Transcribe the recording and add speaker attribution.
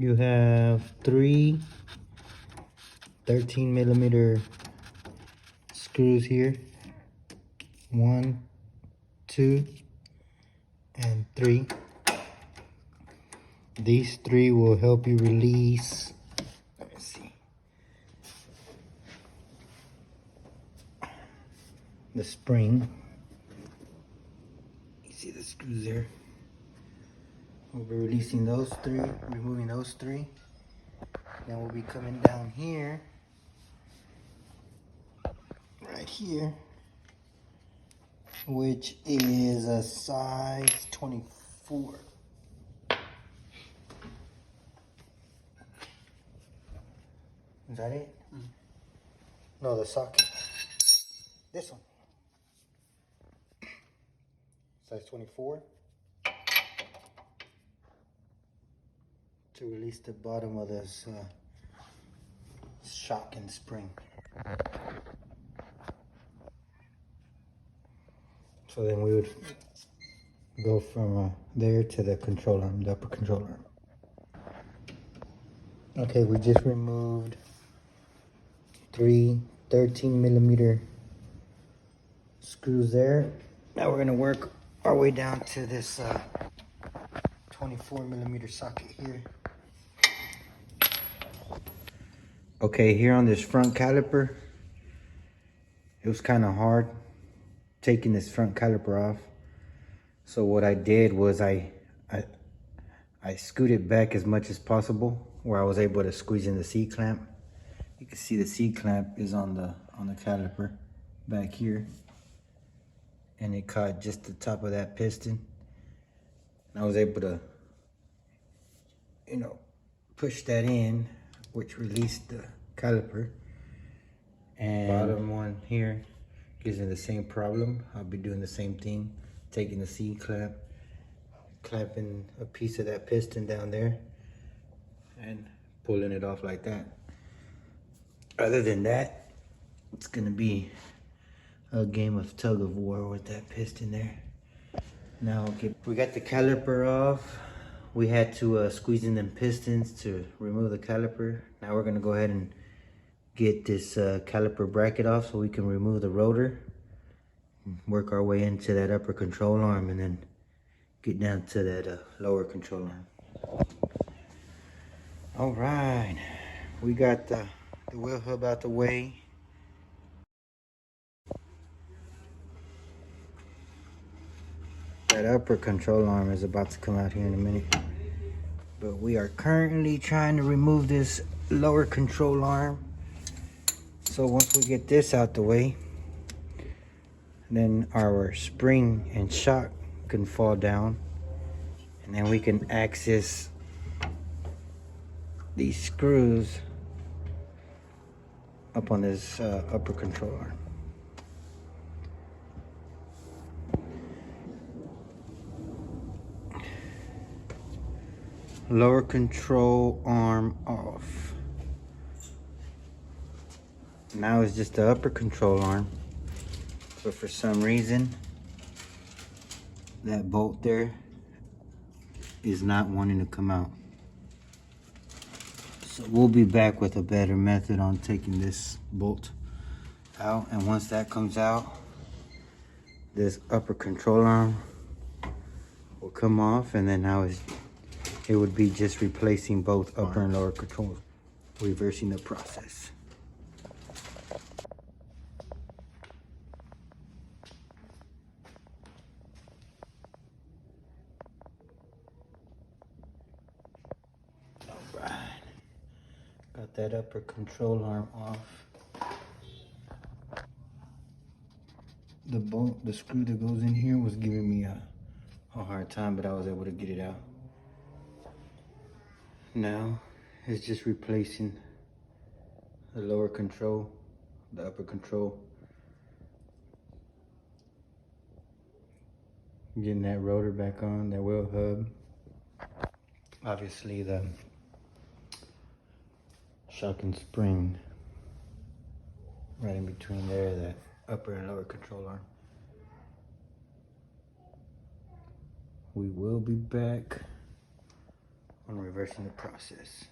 Speaker 1: You have three 13mm screws here. 1, 2, and 3. These 3 will help you release, let me see, the spring. You see the screws there? We'll be releasing those 3, removing those 3. Then we'll be coming down here, right here, which is a size 24. Is that it? No, the socket. This one. Size 24. To release the bottom of this shock and spring. So then we would go from there to the control arm, the upper control arm. Okay, we just removed 3 13mm screws there. Now we're gonna work our way down to this 24mm socket here. Okay, here on this front caliper, it was kind of hard taking this front caliper off. So what I did was I scooted back as much as possible, where I was able to squeeze in the C-clamp. You can see the C-clamp is on the caliper back here, and it caught just the top of that piston. And I was able to, push that in, which released the caliper. And bottom one here gives me the same problem. I'll be doing the same thing, taking the C-clamp, clamping a piece of that piston down there, and pulling it off like that. Other than that, it's gonna be a game of tug of war with that piston there. Now, okay, we got the caliper off. We had to squeeze in them pistons to remove the caliper. Now we're gonna go ahead and get this caliper bracket off so we can remove the rotor, work our way into that upper control arm, and then get down to that lower control arm. All right, we got the wheel hub out the way. That upper control arm is about to come out here in a minute. But we are currently trying to remove this lower control arm. So once we get this out the way, then our spring and shock can fall down. And then we can access these screws up on this upper control arm. Lower control arm off. Now it's just the upper control arm, but for some reason that bolt there is not wanting to come out. So we'll be back with a better method on taking this bolt out, and once that comes out, this upper control arm will come off, and then now it would be just replacing both upper and lower controls, reversing the process. All right, got that upper control arm off. The bolt, the screw that goes in here was giving me a hard time, but I was able to get it out. Now it's just replacing the lower control, the upper control. Getting that rotor back on, that wheel hub. Obviously the shock and spring right in between there, that upper and lower control arm. We will be back I'm reversing the process.